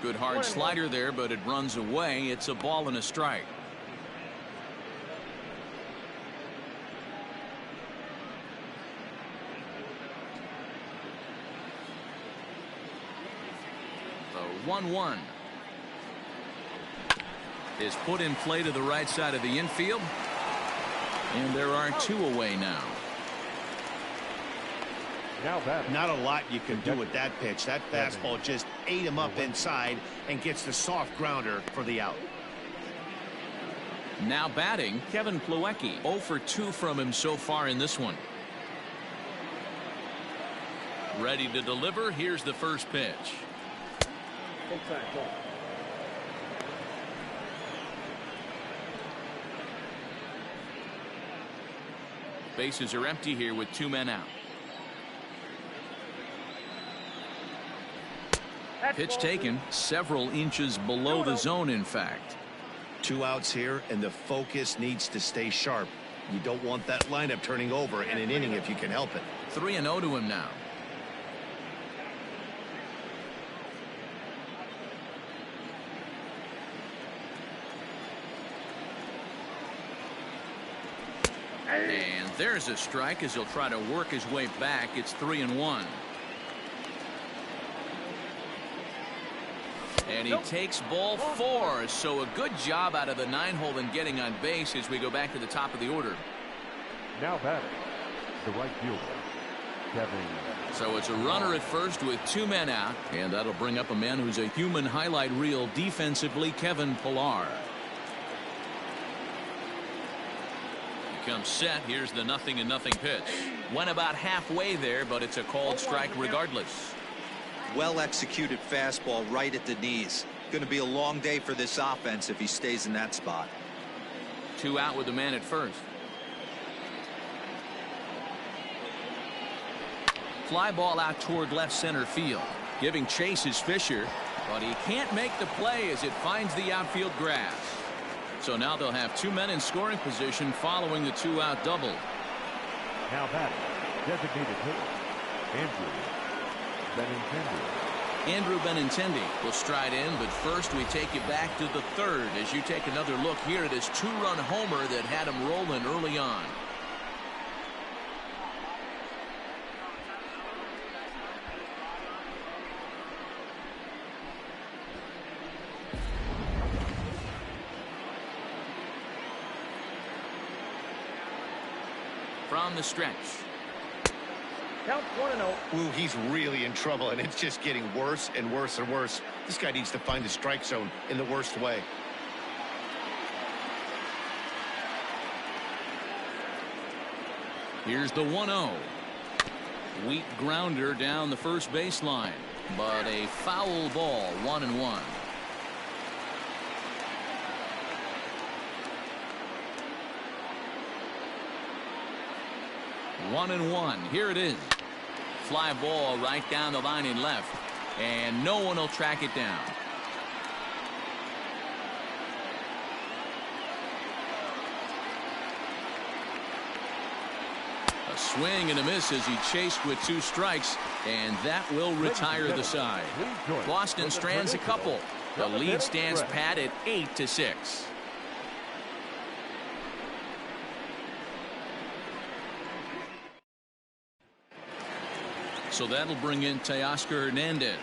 Good hard slider there, but it runs away. It's a ball and a strike. The 1-1 is put in play to the right side of the infield. And there are two away now. Not a lot you can do with that pitch. That fastball just ate him up inside and gets the soft grounder for the out. Now batting, Kevin Plawecki. 0 for 2 from him so far in this one. Ready to deliver. Here's the first pitch. Bases are empty here with 2 men out. Pitch taken several inches below the zone, in fact. 2 outs here, and the focus needs to stay sharp. You don't want that lineup turning over in an inning if you can help it. 3-0 to him now. And there's a strike as he'll try to work his way back. It's 3-1. And he takes ball 4. So a good job out of the 9-hole in getting on base as we go back to the top of the order. Now batting, the right fielder, Kevin. So it's a runner at first with 2 men out. And that'll bring up a man who's a human highlight reel defensively, Kevin Pillar. He comes set. Here's the 0-0 pitch. Went about halfway there, but it's a called strike regardless. Well executed fastball right at the knees. Going to be a long day for this offense if he stays in that spot. 2 out with the man at first. Fly ball out toward left center field. Giving chase is Fisher, but he can't make the play as it finds the outfield grass. So now they'll have 2 men in scoring position following the 2-out double. Now batting, designated hitter, Andrew Benintendi will stride in, but first we take you back to the 3rd as you take another look here at his 2-run homer that had him rolling early on. From the stretch. Count 1-0. Ooh, he's really in trouble, and it's just getting worse and worse and worse. This guy needs to find the strike zone in the worst way. Here's the 1-0. Weak grounder down the first baseline, but a foul ball. 1-1. One and one. Here it is. Fly ball right down the line in left, and no one will track it down. A swing and a miss as he chased with 2 strikes, and that will retire the side. Boston strands a couple. The lead stands pat at 8-6. So that'll bring in Teoscar Hernandez.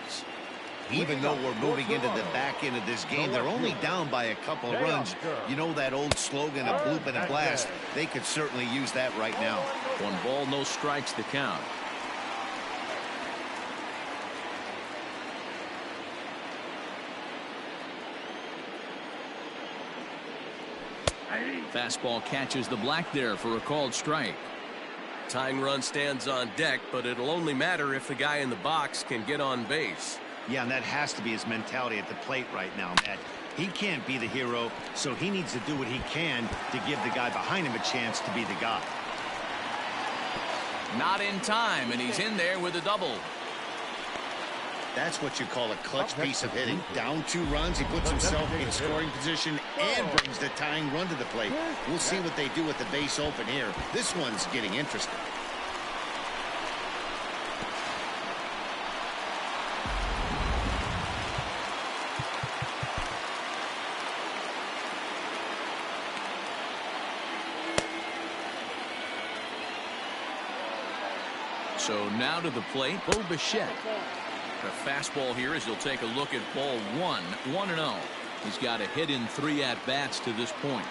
Even though we're moving into the back end of this game, they're only down by a couple of runs. You know that old slogan, a bloop and a blast. They could certainly use that right now. 1 ball, no strikes to count. Fastball catches the black there for a called strike. Tying run stands on deck, but it'll only matter if the guy in the box can get on base. Yeah, and that has to be his mentality at the plate right now, Matt. He can't be the hero, so he needs to do what he can to give the guy behind him a chance to be the guy. Not in time, and he's in there with a double. That's what you call a clutch piece of hitting. Down 2 runs, he puts himself in scoring position and brings the tying run to the plate. We'll see what they do with the base open here. This one's getting interesting. So now to the plate, Bo Bichette. The fastball here as he'll take a look at ball one. 1-0. He's got a hit in 3 at-bats to this point.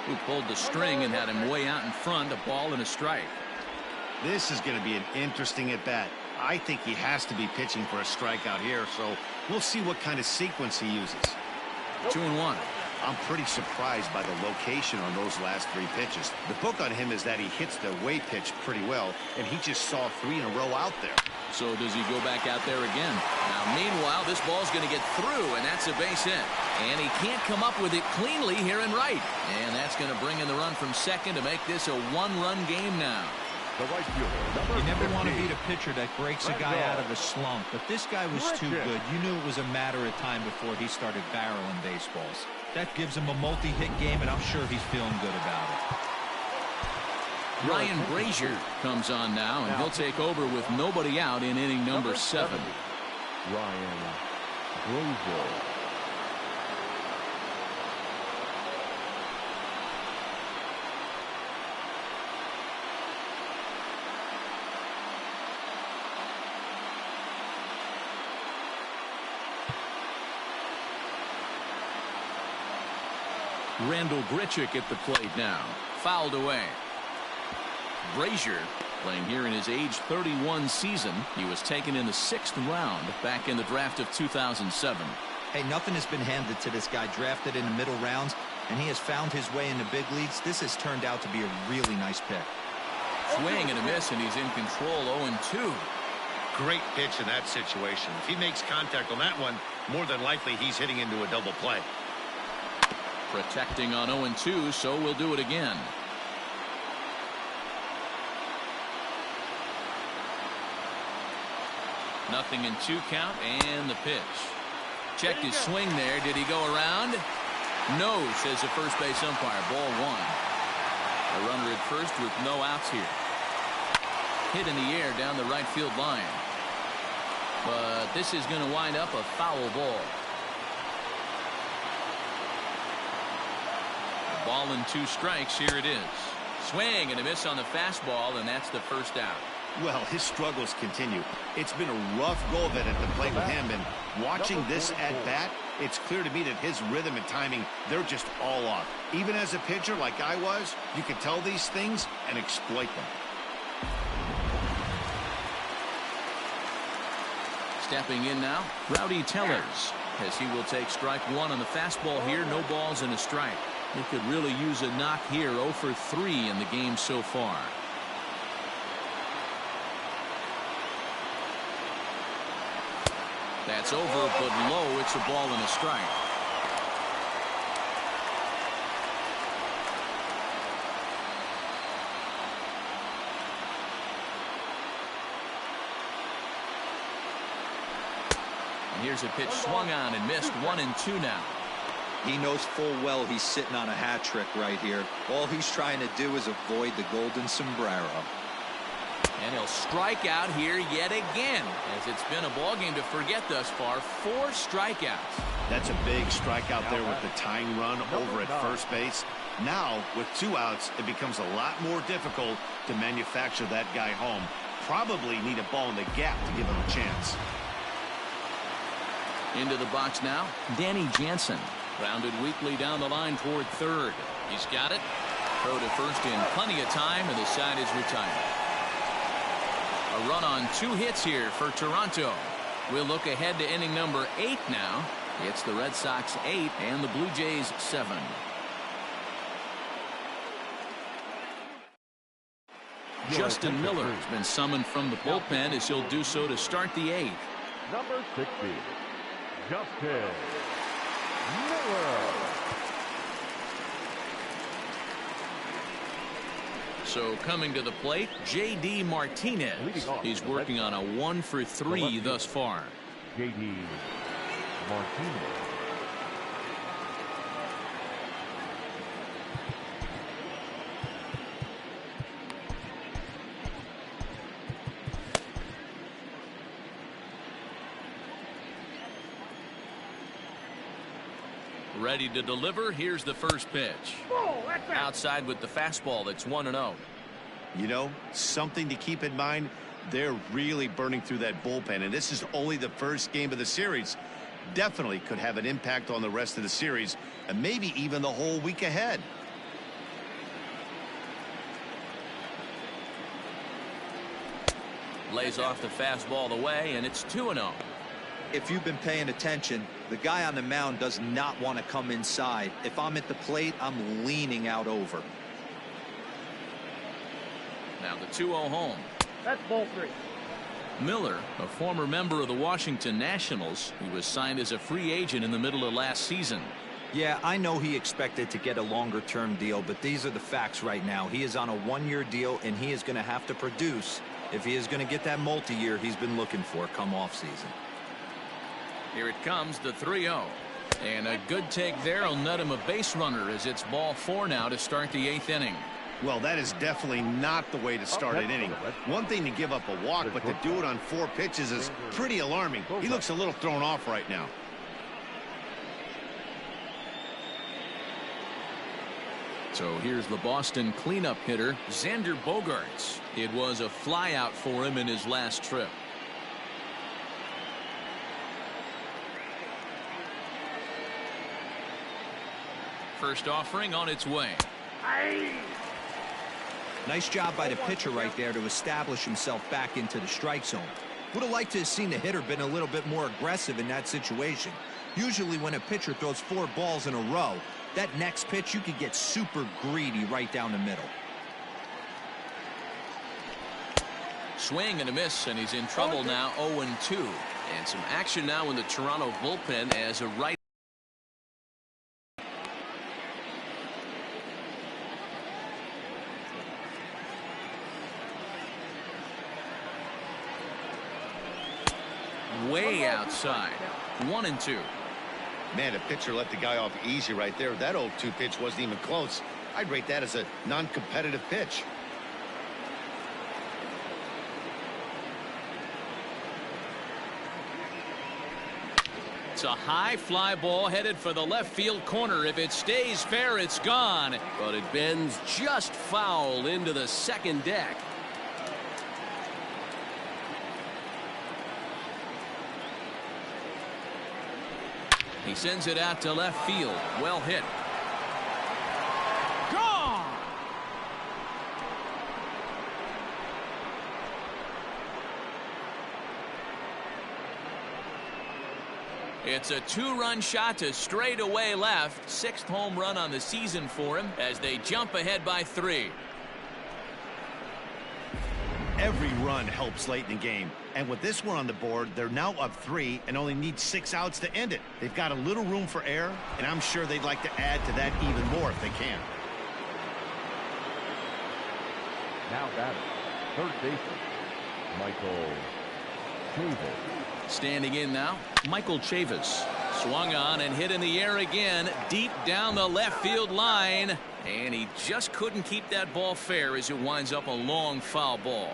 Who pulled the string and had him way out in front, a ball and a strike. This is going to be an interesting at-bat. I think he has to be pitching for a strikeout here, so we'll see what kind of sequence he uses. 2-1. I'm pretty surprised by the location on those last 3 pitches. The book on him is that he hits the away pitch pretty well, and he just saw 3 in a row out there. So does he go back out there again? Now, meanwhile, this ball's going to get through, and that's a base hit. And he can't come up with it cleanly here in right. And that's going to bring in the run from second to make this a 1-run game now. The right fielder, You never want to 15. beat a pitcher that breaks a guy out of a slump, but this guy was too good. You knew it was a matter of time before he started barreling baseballs. That gives him a multi-hit game, and I'm sure he's feeling good about it. Ryan Brazier comes on now, and he'll take over with nobody out in inning number 7. Ryan Brazier. Randall Grichuk at the plate now. Fouled away. Brazier playing here in his age 31 season. He was taken in the 6th round back in the draft of 2007. Hey, nothing has been handed to this guy. Drafted in the middle rounds, and he has found his way in the big leagues. This has turned out to be a really nice pick. Swing and a miss, and he's in control. 0-2. Great pitch in that situation. If he makes contact on that one, more than likely he's hitting into a double play. Protecting on 0-2, so we'll do it again. Nothing in 2 count, and the pitch. Checked his swing there. Did he go around? No, says the first base umpire. Ball 1. A runner at first with no outs here. Hit in the air down the right field line. But this is going to wind up a foul ball. Ball and 2 strikes. Here it is. Swing and a miss on the fastball, and that's the first out. Well, his struggles continue. It's been a rough go of it at the plate with him, and watching this at-bat, it's clear to me that his rhythm and timing, they're just all off. Even as a pitcher like I was, you could tell these things and exploit them. Stepping in now, Rowdy Tellers, as he will take strike 1 on the fastball here. No balls and a strike. He could really use a knock here. 0 for 3 in the game so far. That's over, but low. It's a ball and a strike. And here's a pitch swung on and missed. 1-2 now. He knows full well he's sitting on a hat trick right here. All he's trying to do is avoid the golden sombrero. And he'll strike out here yet again, as it's been a ball game to forget thus far. 4 strikeouts. That's a big strikeout there with the tying run over at first base. Now, with 2 outs, it becomes a lot more difficult to manufacture that guy home. Probably need a ball in the gap to give him a chance. Into the box now, Danny Jansen. Rounded weakly down the line toward third. He's got it. Throw to first in plenty of time, and the side is retired. A run on 2 hits here for Toronto. We'll look ahead to inning number 8 now. It's the Red Sox 8 and the Blue Jays 7. Justin Miller has been summoned from the bullpen as he'll do so to start the 8th. Number 60, Justin Miller. So coming to the plate, J.D. Martinez. He's working on a 1 for 3 thus far. J.D. Martinez. Ready to deliver. Here's the first pitch. Outside with the fastball. That's 1-0. You know, something to keep in mind, they're really burning through that bullpen, and this is only the first game of the series. Definitely could have an impact on the rest of the series, and maybe even the whole week ahead. Lays off the fastball away, and it's 2-0. If you've been paying attention, the guy on the mound does not want to come inside. If I'm at the plate, I'm leaning out over. Now the 2-0 home. That's ball 3. Miller, a former member of the Washington Nationals, who was signed as a free agent in the middle of last season. Yeah, I know he expected to get a longer-term deal, but these are the facts right now. He is on a one-year deal, and he is going to have to produce if he is going to get that multi-year he's been looking for come off-season. Here it comes, the 3-0. And a good take there will net him a base runner as it's ball 4 now to start the 8th inning. Well, that is definitely not the way to start an inning. One thing to give up a walk, but to do it on 4 pitches is pretty alarming. He looks a little thrown off right now. So here's the Boston cleanup hitter, Xander Bogaerts. It was a flyout for him in his last trip. First offering on its way. Nice job by the pitcher right there to establish himself back into the strike zone. Would have liked to have seen the hitter been a little bit more aggressive in that situation. Usually when a pitcher throws 4 balls in a row, that next pitch you could get super greedy right down the middle. Swing and a miss, and he's in trouble now. 0-2. And some action now in the Toronto bullpen as a right. Way outside. 1-2. Man, a pitcher let the guy off easy right there. That 0-2 pitch wasn't even close. I'd rate that as a non-competitive pitch. It's a high fly ball headed for the left field corner. If it stays fair, it's gone. But it bends just foul into the second deck. He sends it out to left field. Well hit. Gone! It's a 2-run shot to straightaway left. 6th home run on the season for him as they jump ahead by 3. Every run helps late in the game. And with this one on the board, they're now up 3 and only need 6 outs to end it. They've got a little room for error, and I'm sure they'd like to add to that even more if they can. Now batting, third baseman, Michael Chavis. Standing in now, Michael Chavis. Swung on and hit in the air again, deep down the left field line. And he just couldn't keep that ball fair as it winds up a long foul ball.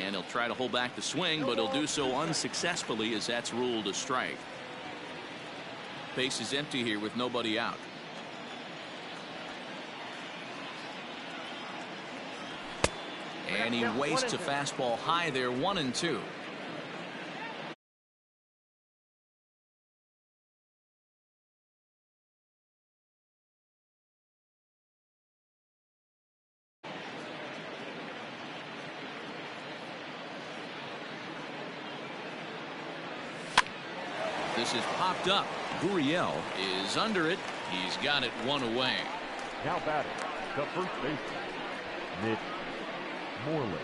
And he'll try to hold back the swing, but he'll do so unsuccessfully as that's ruled a strike. Base is empty here with nobody out. And he wastes a fastball high there. 1-2. This is popped up. Gurriel is under it. He's got it 1 away. Now batting, the first baseman, Mitch Moreland.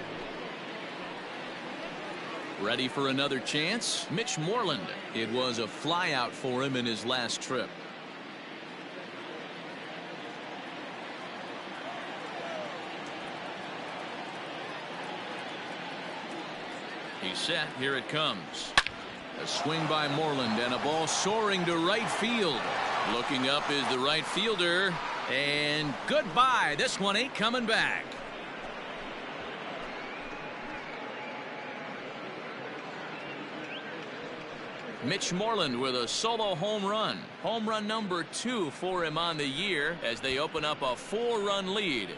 Ready for another chance? Mitch Moreland. It was a flyout for him in his last trip. He's set. Here it comes. A swing by Moreland and a ball soaring to right field. Looking up is the right fielder. And goodbye. This one ain't coming back. Mitch Moreland with a solo home run. Home run number 2 for him on the year as they open up a 4-run lead.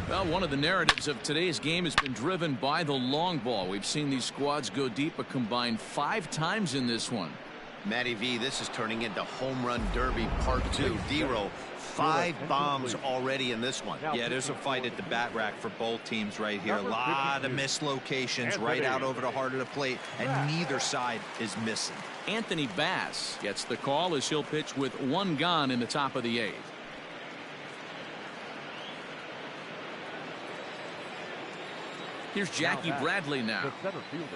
Well, one of the narratives of today's game has been driven by the long ball. We've seen these squads go deep a combined 5 times in this one. Matty V, this is turning into home run derby part 2. D-Row, 5 bombs already in this one. Yeah, there's a fight at the bat rack for both teams right here. A lot of missed locations right out over the heart of the plate, and neither side is missing. Anthony Bass gets the call as he'll pitch with 1 gone in the top of the 8th. Here's Jackie Bradley now. The center fielder,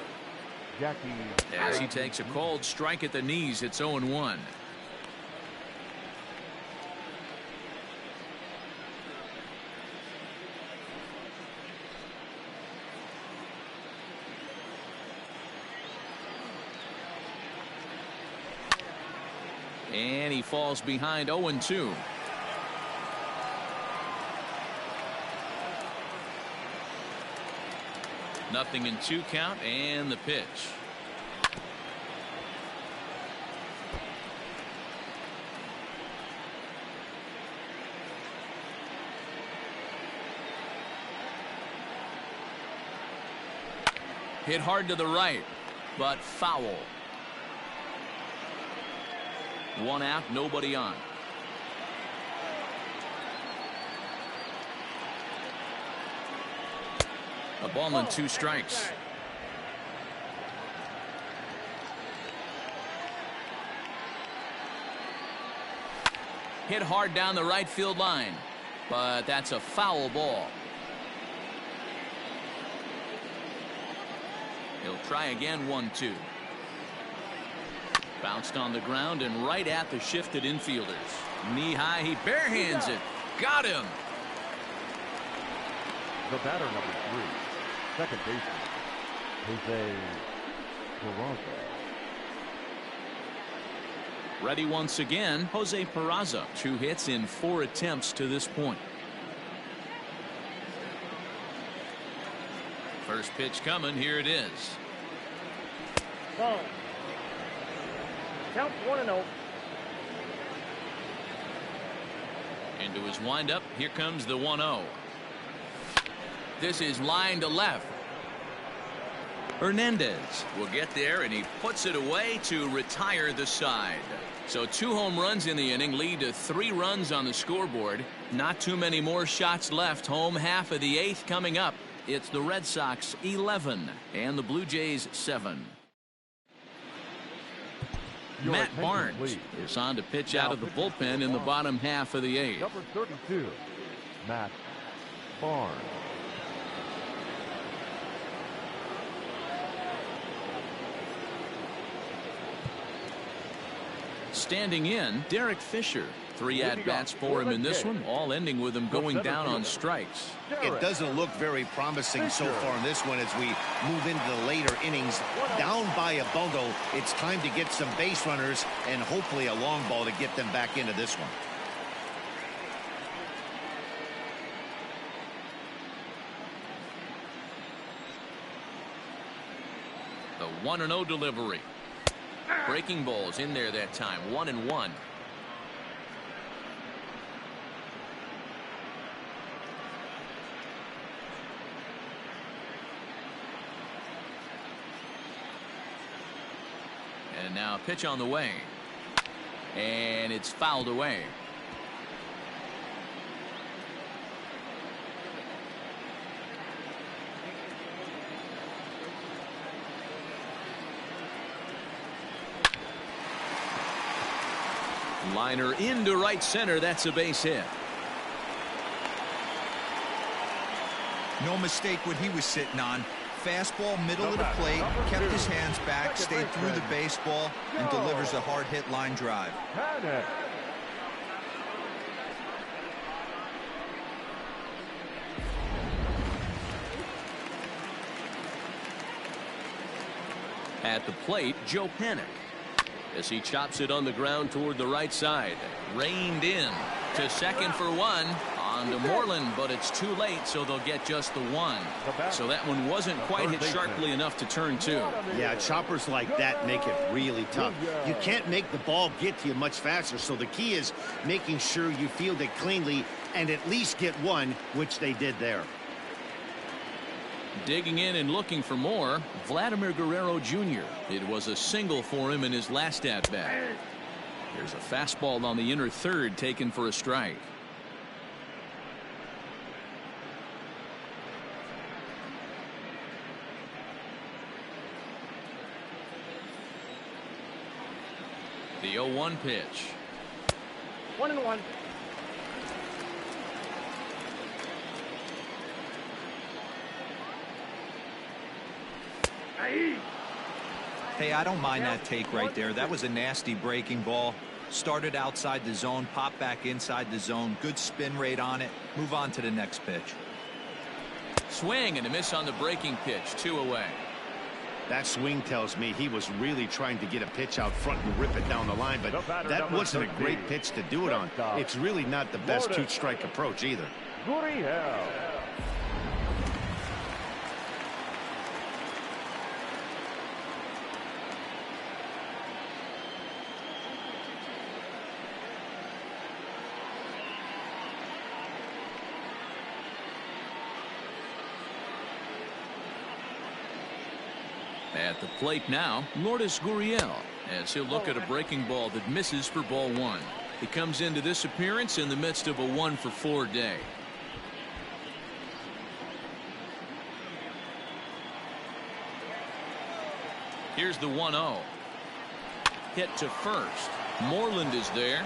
Jackie. As he takes a cold strike at the knees, it's 0-1. And he falls behind 0-2. Nothing in 2 count, and the pitch. Hit hard to the right, but foul. 1 out, nobody on. A ball and 2 strikes. Hit hard down the right field line, but that's a foul ball. He'll try again. 1-2. Bounced on the ground and right at the shifted infielders. Knee high, he barehands it. Got him. The batter number 3, second baseman, Jose Peraza. Ready once again, Jose Peraza. 2 hits in 4 attempts to this point. First pitch coming. Here it is. Ball. Count 1-0. Into his windup. Here comes the 1-0. This is line to left. Hernandez will get there, and he puts it away to retire the side. So 2 home runs in the inning lead to 3 runs on the scoreboard. Not too many more shots left. Home half of the 8th coming up. It's the Red Sox 11 and the Blue Jays 7. Matt Barnes is on to pitch out of the bullpen in the bottom half of the 8th. Number 32, Matt Barnes. Standing in, Derek Fisher. 3 at-bats for him in this one, all ending with him going down on strikes. It doesn't look very promising so far in this one as we move into the later innings. Down by a bundle, it's time to get some base runners and hopefully a long ball to get them back into this one. The 1-0 delivery. Breaking balls in there that time. 1-1. And now a pitch on the way. And it's fouled away. Liner into right center. That's a base hit. No mistake what he was sitting on. Fastball, middle of the plate, kept his hands back, stayed through the baseball, and delivers a hard hit line drive. At the plate, Joe Panik. As he chops it on the ground toward the right side. Reined in to second for 1. On to Moreland, but it's too late, so they'll get just the one. So that one wasn't quite hit sharply enough to turn two. Yeah, choppers like that make it really tough. You can't make the ball get to you much faster, so the key is making sure you field it cleanly and at least get one, which they did there. Digging in and looking for more, Vladimir Guerrero Jr. It was a single for him in his last at-bat. There's a fastball on the inner third taken for a strike. The 0-1 pitch. 1-1. Hey, I don't mind that take right there. That was a nasty breaking ball. Started outside the zone, popped back inside the zone. Good spin rate on it. Move on to the next pitch. Swing and a miss on the breaking pitch. 2 away. That swing tells me he was really trying to get a pitch out front and rip it down the line, but that wasn't a great pitch to do it on. It's really not the best two-strike approach either. Gurriel. At the plate now, Lourdes Gurriel, as he'll look at a breaking ball that misses for ball one. He comes into this appearance in the midst of a 1-for-4 day. Here's the 1-0. Hit to first. Moreland is there.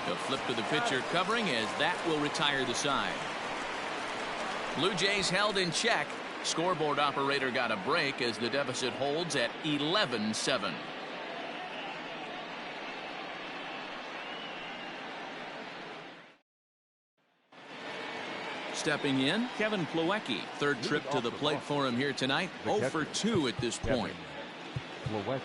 The flip to the pitcher covering as that will retire the side. Blue Jays held in check. Scoreboard operator got a break as the deficit holds at 11-7. Stepping in, Kevin Plawecki. Third trip to the plate for him here tonight. 0 for 2 at this point. Plawecki.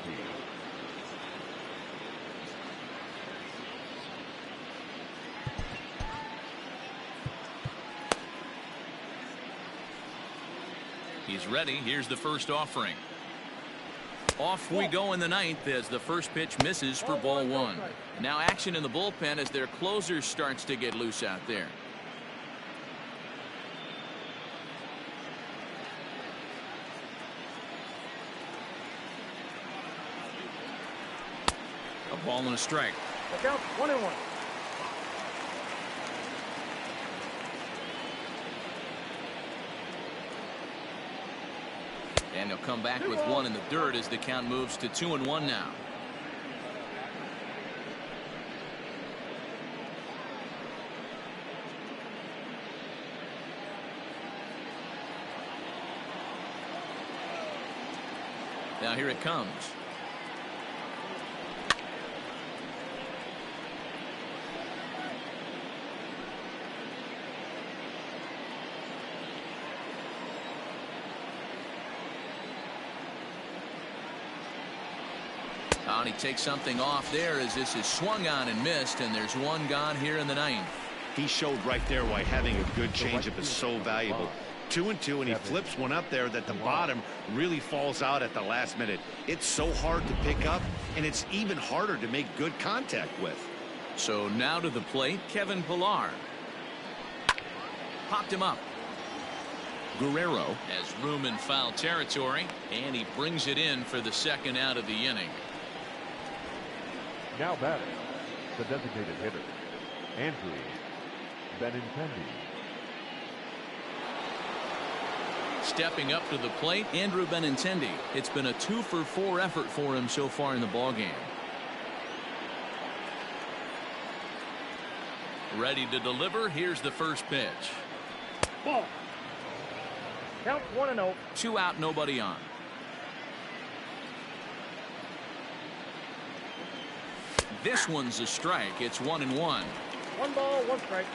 He's ready. Here's the first offering. Off we go in the ninth as the first pitch misses for ball one. Now action in the bullpen as their closer starts to get loose out there. A ball and a strike. Look out, 1-1. And he'll come back with one in the dirt as the count moves to 2-1 now. Now here it comes. And he takes something off there as this is swung on and missed, and there's one gone here in the ninth. He showed right there why having a good changeup is so valuable. 2-2, and he flips one up there that the bottom really falls out at the last minute. It's so hard to pick up, and it's even harder to make good contact with. So now to the plate, Kevin Pillar. Popped him up. Guerrero has room in foul territory, and he brings it in for the second out of the inning. Now batting, the designated hitter, Andrew Benintendi. Stepping up to the plate, Andrew Benintendi. It's been a 2-for-4 effort for him so far in the ballgame. Ready to deliver. Here's the first pitch. Ball. Count 1-0. 2 out, nobody on. This one's a strike. It's 1-1. 1 ball, 1 strike.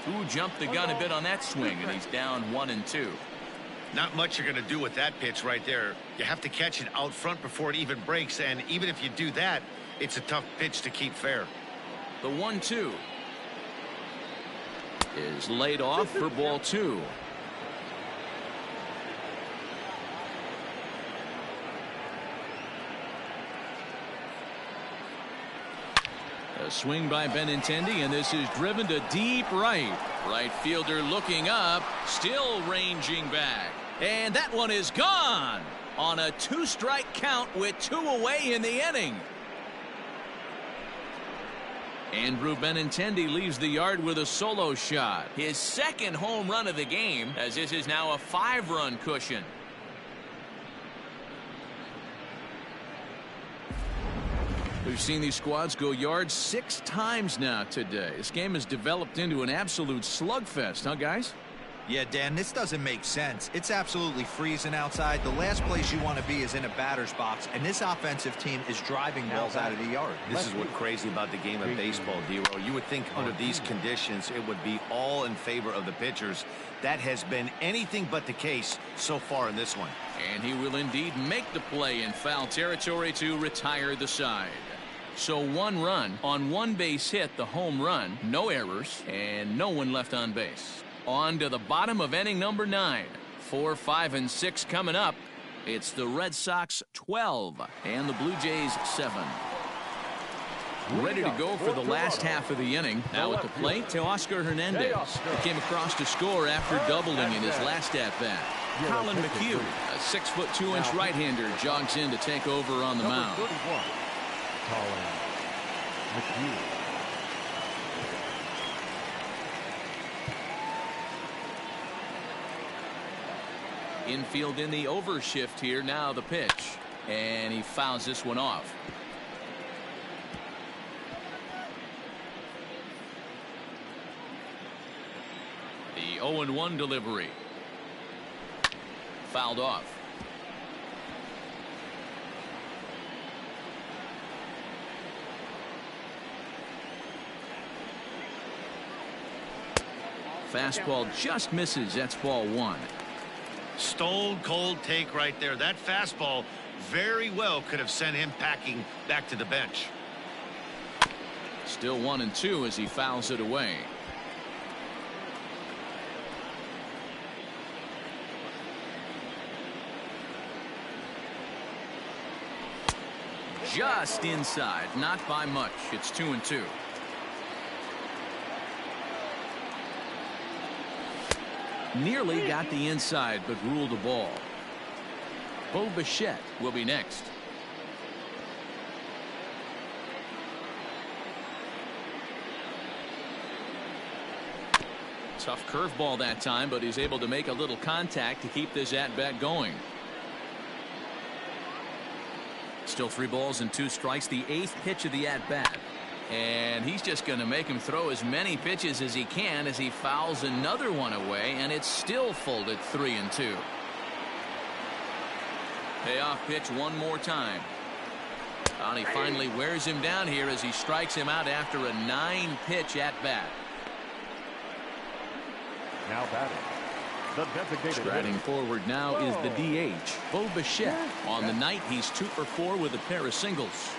Ooh, jumped the gun a bit on that swing, and he's down 1-2. Not much you're going to do with that pitch right there. You have to catch it out front before it even breaks, and even if you do that, it's a tough pitch to keep fair. The 1-2 is laid off for ball 2. A swing by Benintendi, and this is driven to deep right. Right fielder looking up, still ranging back. And that one is gone on a 2-strike count with 2 away in the inning. Andrew Benintendi leaves the yard with a solo shot. His second home run of the game, as this is now a 5-run cushion. We've seen these squads go yards 6 times now today. This game has developed into an absolute slugfest, huh, guys? Yeah, Dan, this doesn't make sense. It's absolutely freezing outside. The last place you want to be is in a batter's box, and this offensive team is driving balls out of the yard. This is what's crazy about the game of baseball, D-Row. You would think under these conditions it would be all in favor of the pitchers. That has been anything but the case so far in this one. And he will indeed make the play in foul territory to retire the side. So 1 run on 1 base hit, the home run, no errors, and no one left on base. On to the bottom of inning number 9. 4, 5, and 6 coming up. It's the Red Sox 12 and the Blue Jays 7. Ready to go for the last half of the inning. Now at the plate, Teoscar Hernandez. He came across to score after doubling in his last at-bat. Colin McHugh, a 6'2" right-hander, jogs in to take over on the mound. Colin McHugh. Infield in the overshift here. Now the pitch. And he fouls this one off. The 0-1 delivery. Fouled off. Fastball just misses. That's ball 1. Stone cold take right there. That fastball very well could have sent him packing back to the bench. Still 1-2 as he fouls it away. Just inside, not by much. It's 2-2. Nearly got the inside, but ruled a ball. Bo Bichette will be next. Tough curveball that time, but he's able to make a little contact to keep this at-bat going. Still 3 balls and 2 strikes. The 8th pitch of the at-bat. And he's just going to make him throw as many pitches as he can as he fouls another one away, and it's still full at 3-2. Payoff pitch one more time. And he finally wears him down here as he strikes him out after a 9-pitch at bat. Now batting, the designated Striding hitter. forward now is the DH, Bo Bichette. On the night, he's 2 for 4 with a pair of singles.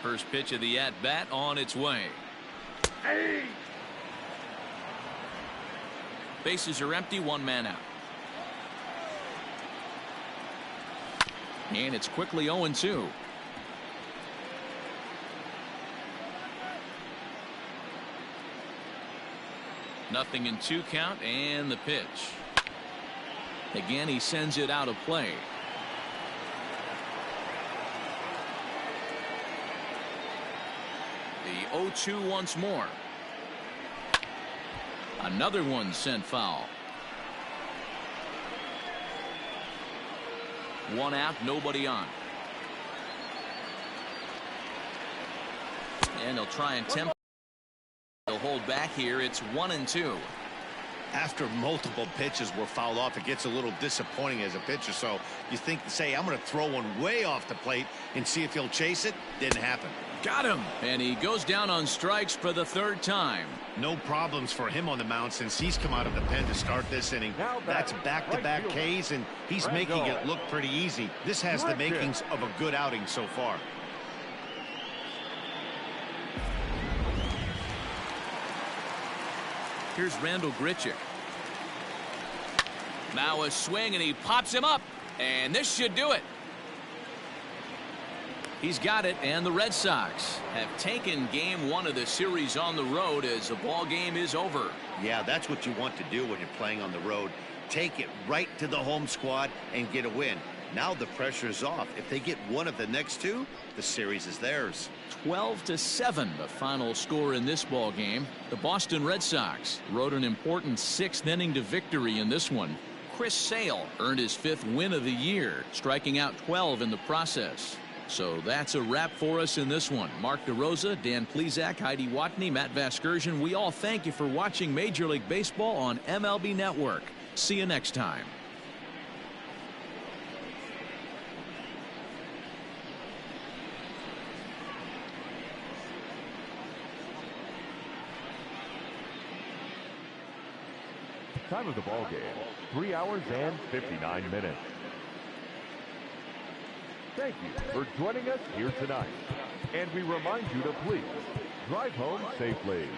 First pitch of the at-bat on its way. Bases are empty, 1 man out. And it's quickly 0-2. Nothing in 2 count, and the pitch. Again, he sends it out of play. The 0-2 once more. Another one sent foul. 1 out, nobody on. And they'll try and tempt. They'll hold back here. It's 1-2. After multiple pitches were fouled off, it gets a little disappointing as a pitcher. So you think, say, I'm going to throw one way off the plate and see if he'll chase it. Didn't happen. Got him. And he goes down on strikes for the 3rd time. No problems for him on the mound since he's come out of the pen to start this inning. That's back-to-back Ks, and he's making it look pretty easy. This has the makings of a good outing so far. Here's Randall Grichuk. Now a swing, and he pops him up. And this should do it. He's got it, and the Red Sox have taken game 1 of the series on the road as the ball game is over. Yeah, that's what you want to do when you're playing on the road. Take it right to the home squad and get a win. Now the pressure is off. If they get one of the next 2, the series is theirs. 12-7, the final score in this ball game. The Boston Red Sox rode an important 6th inning to victory in this one. Chris Sale earned his 5th win of the year, striking out 12 in the process. So that's a wrap for us in this one. Mark DeRosa, Dan Plesac, Heidi Watney, Matt Vasgersian. We all thank you for watching Major League Baseball on MLB Network. See you next time. Time of the ball game, 3 hours and 59 minutes. Thank you for joining us here tonight. And we remind you to please drive home safely.